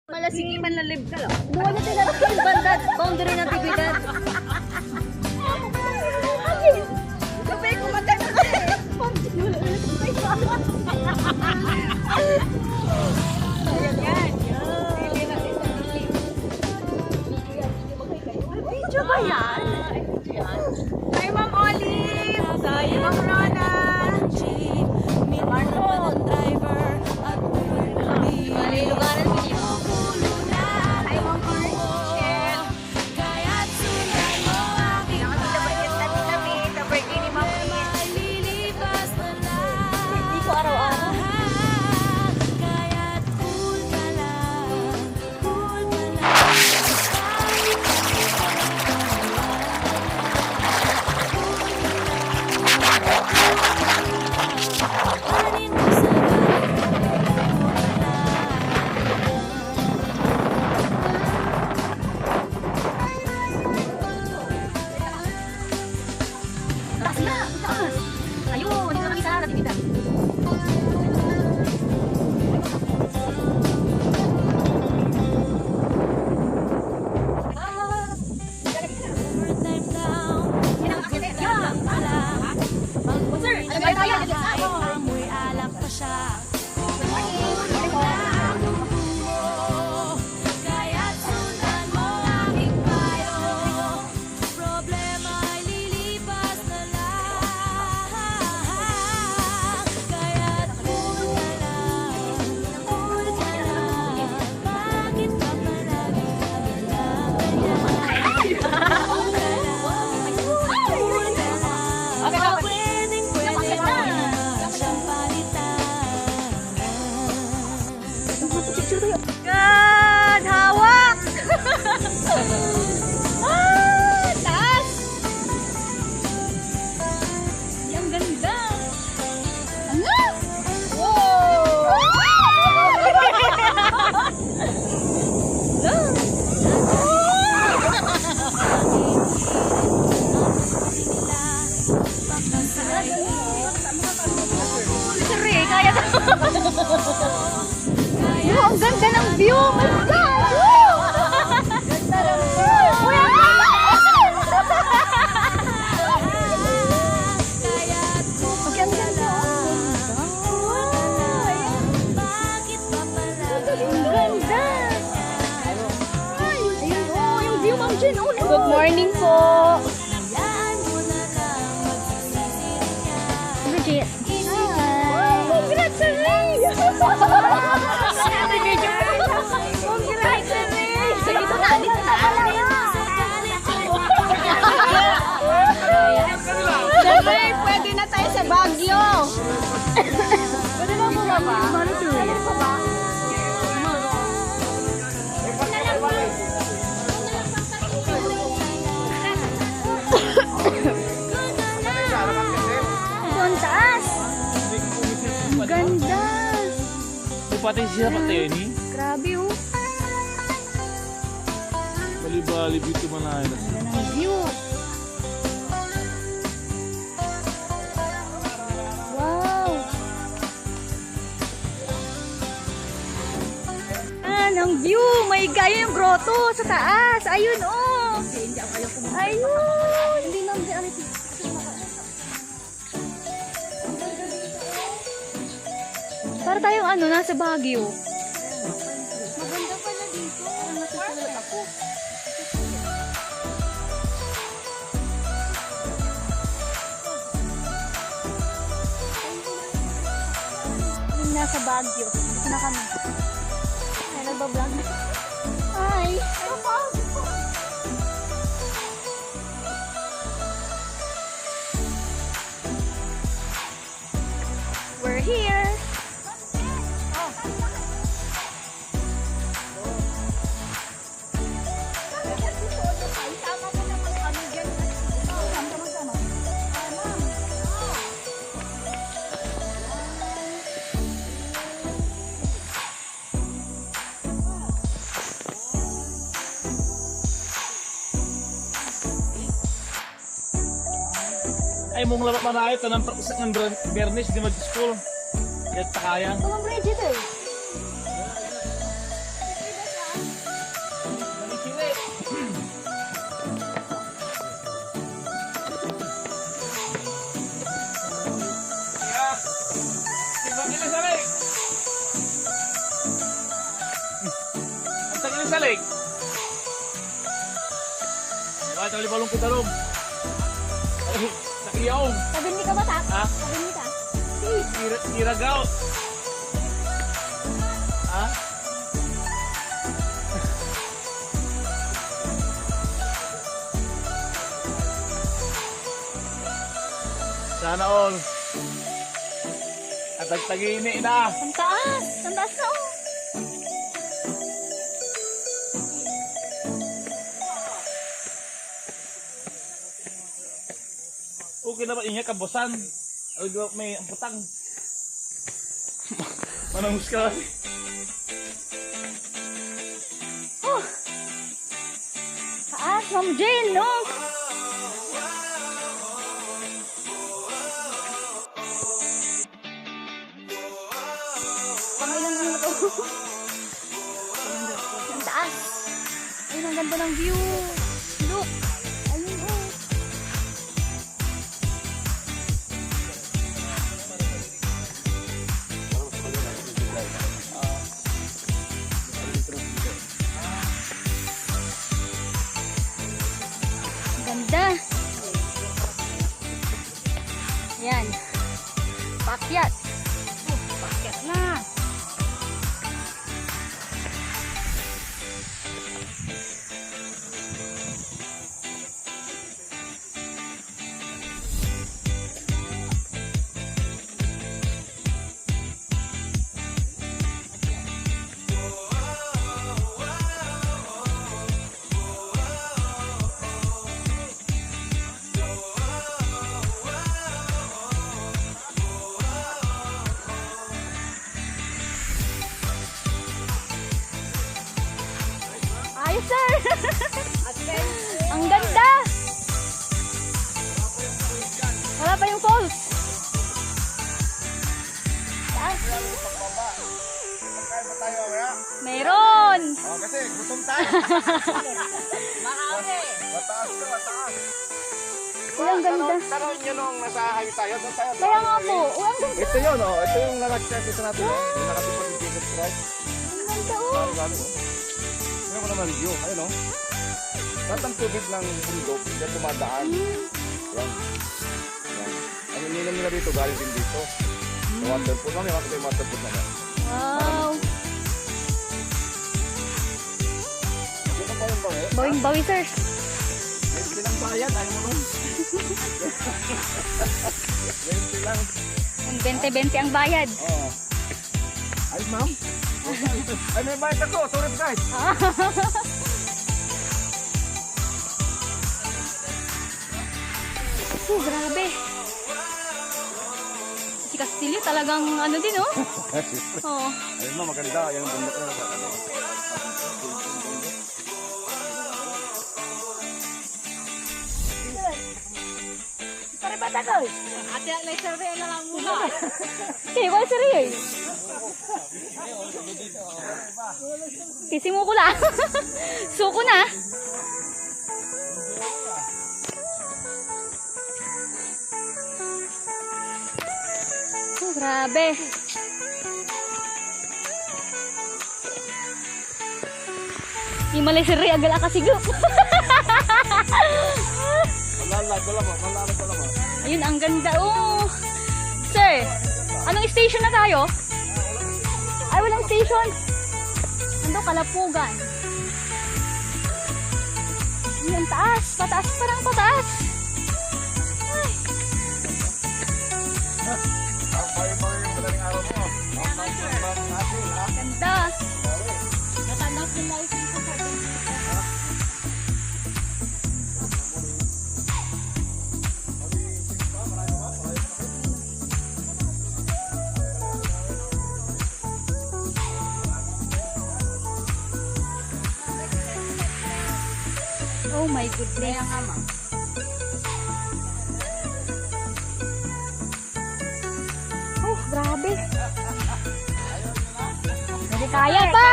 Malasigi man lalib ka lang. Buwan na sila yung bandad. Boundary ng tibidad. Sabi ko matanda ka eh. Ayan yan. Video ba yan? Hi Ma'am Olive. Hi Ma'am Rona. Malilugaran ko dito. Hi Ma'am Archel. Nakatila ba yung tati-tabi sa birthday ni Ma'am Archel? Hindi ko araw-araw. Ayun, dito kami sa Natividad. God, hawak! Ah, taas! Ang ganda! Ano? Wow! Sorry, kaya to. Wow, ang ganda ng view! Oh my God! Wow! Ganda ng view! Kuya! Ang ganda! Ang ganda! Ayun, oh, yung view, Ma'am Jen. Good morning po! Legit. Hi! Congratulations! Siyempre, pwede na tayo sa Baguio. Pwede na po ba? Pwede pa ba? Ang taas! Ang ganda! Pati siya pati ini. Grabe oh. Bali-bali dito manahin. Ganda ng view. Wow! Ang view! May gaya yung grotto sa taas. Ayun oh! Ayun! Hindi naman di aliti. Para tayong ano, nasa Baguio. Maganda pala dito. Parang natutulog ako. Yung nasa Baguio. Dito na kami. Ay, nagbablog. Hi! We're here! Ay mong labat manayot tanang ng Bernis di mag-school. Kaya takaya. Ito ang Bridget eh. Ang tagal sa lake. Diba, tali balong ko talong. Nakiyaw. Kabindi ka ba, tak? Ha? Kabindi ka. Iragaw. Ha? Sana all. At tagtagini na. Ang taas. Ang taas na, oh. Okay na ba? Ingat kabosan. May putang. Manangus ka. Oh. Taas, Ma'am Jane, no? Pangilan ano to? Ang taas. Ayun, ang ganda ng view. Look. Ayun, oh. Ganda. Yan. Pakyat. Pakyat na. Ayos, sir. Ang ganda. Wala pa yung falls. Taas. Kaya ba tayo mamaya? Meron. Oh, kasi gutom tayo. Mataas ka, mataas. Uy, ang ganda. Tanong nyo nung nasa highway tayo, doon tayo. Kaya nga po. Uy, ang ganda. Ito yun, oh. Ito yung lalagyan dito natin. Oh. Yung nakatipag yung Jesus Christ. Ang ganda, oh. Galing, oh. Tingnan mo naman view. Ayun, oh. Lahat ng tubig ng bundok, dyan tumadaan. Yan. Yan. Ang ininom nila dito, galing din dito. Sa waterfall. Mami, makita yung waterfall na yan. Wow. Dito pa yung bawi. Bawing-bawi, sir. May silang bayad, ayaw mo nun. 20 lang. Ang 20-20 ang bayad. Oo. Ay, ma'am. Ay, may bayad ako. Sorry, guys. Grabe. Si Castillo talagang ano din, oh. Oh. Ayun, ma'am. Maganda. Yan ang bundok na. Pare bata ko. Ate, may survey na lang muna. Okay, wala survey. Kisi mo ko lang. Suko na. Oh, grabe. Himalay si Ray, agala ka sigop. Malalag ko lang, malalag ko lang. Ayun, ang ganda. Oh. Sir, anong station na tayo? Ay, walang station. Ando, Kalapugan. Ayun, taas. Pataas, parang pataas. Ay, Ang fire yung madaling araw mo. ganda. Natanap yung license ko sa Oh my goodness. Oh, grabe. Hindi kaya pa.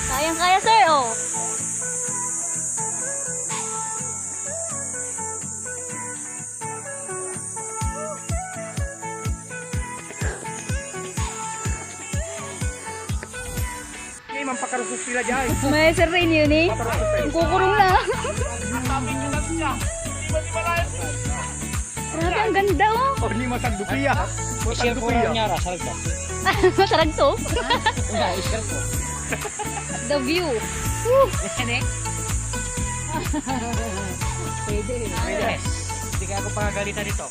Kayang-kaya, sir. Oh. mampakarusok sila dyan. May Sir Rain yun eh. Kukurong na. Grabe, ang ganda oh. Oh, ini masagdupiya. Masagdupiya. Masarag to. The view. Woo. Pwede. Hindi ka ako pagagalitan dito.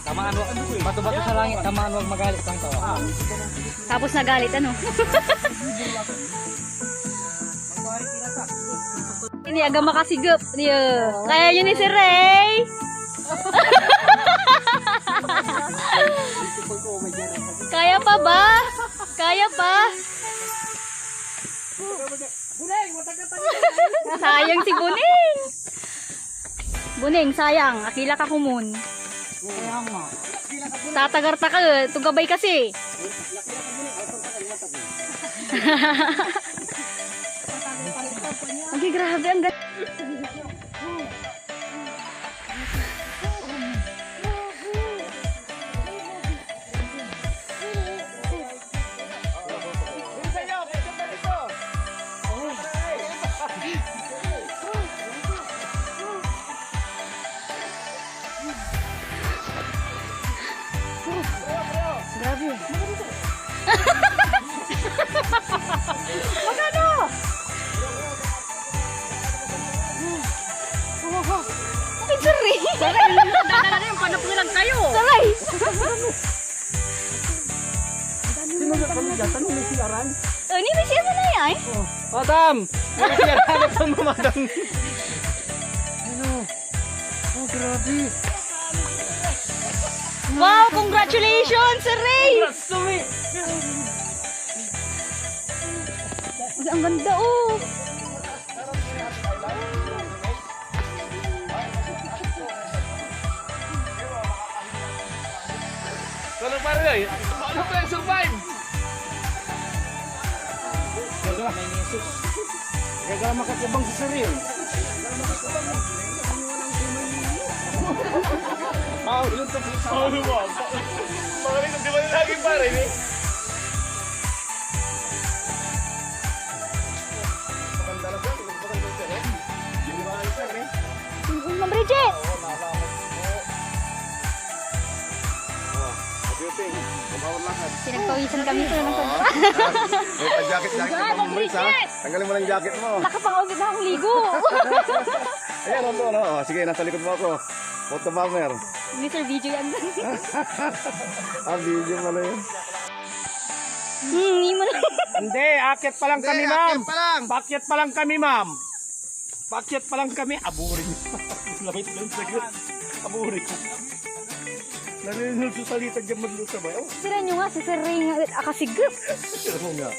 Tamaan wag, bato-bato sa langit, tamaan wag magalit kang tawa. Tapos nagalit ano. Ini agak makasigap dia. Kayak yun ni si Ray. Kaya pa ba? Kaya pa? Sayang si Buning. Buning, sayang. Akila ka kumun. Tatagarta ka. Tugabay kasi. Ang grabe ang ganda. Grabe. Magano? Picture rin. Saray. Dadala na yung panapulang kayo. Saray. Sino ba kami dyan? Tanong may siyaran? Ini may siya na yan. Madam! May siyaran na pang mamadam. Ano? Oh, grabe. Wow, congratulations, Sir Ray. Ang ganda oh. Kalau pare, ano pa yung survive? Kaya makakabang sa saril. Yun to sa ulo mo. Magaling kung di ba lagi pare eh. Ma'am Bridget. Pinagpawisan kami sa ng sobra. May pa-jacket-jacket ka pa mo, ha? Tanggalin mo lang yung jacket mo. Nakapangawit na akong ligo. Ayan, ano. Oh, sige, nasa likod mo ako. Photo bomber. Mr. Video yan. Video mo na yun. Hindi mo na. Hindi, akit pa lang kami, ma'am. Pakyat pa lang kami, ma'am. Pakyat pa lang kami. Aboring. Lapit lang sagot. Aboring. Naninul sa salita dyan maglusa ba? Oh, Sira nyo nga si Sir Ray nga akasigap. Sino mo nga?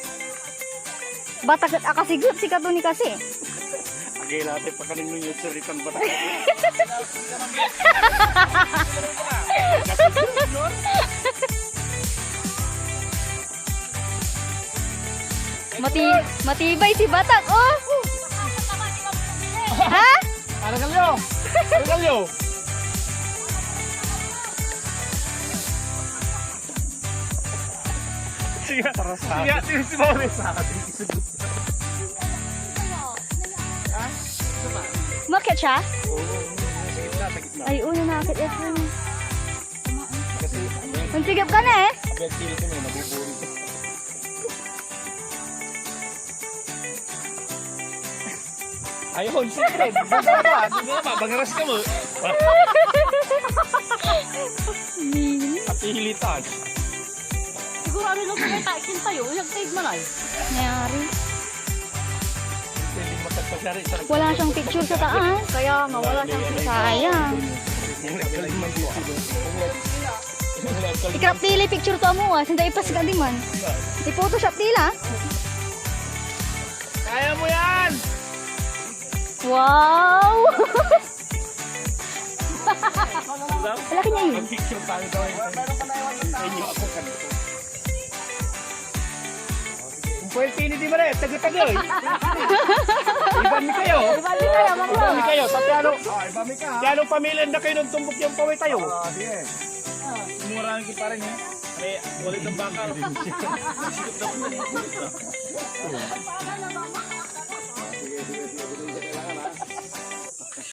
Batak at akasigap si Katuni kasi. agay natin pa kanino yung salitang bata. Matibay si Batak, oh! Ha? Aragalyo! Aragalyo! Siya, Sige, si Maurice sa atin. Makit siya? sa gitna. Ay, una nakakit yan. Mansigap ka na eh. Agad sila ko may nabuburi. Ayun, siyempre. Bangaras ka mo. Patihilitan. Siguro ano lang kung may takin tayo, yung taig malay. Nangyari. Hindi magkagpasyari sa Wala siyang picture sa taas. Kaya nga, wala siyang picture. Sayang. Ikrap tili picture to mo ah. Sanda ipas ka di man. I-photoshop tila. Kaya mo yan! Wow! Laki niya yun. picture tayo daw. Inyo ako kanito. Kung pwede ini di ba rin, taga-taga eh. Ibami kayo. Ibali kayo, mga Ibami kayo. Sa piano. Ibami ka. Piano pamilya na kayo nung tumbok yung paway tayo. Sige. Murang kita rin eh. May ulit ng bakal. Para na mama.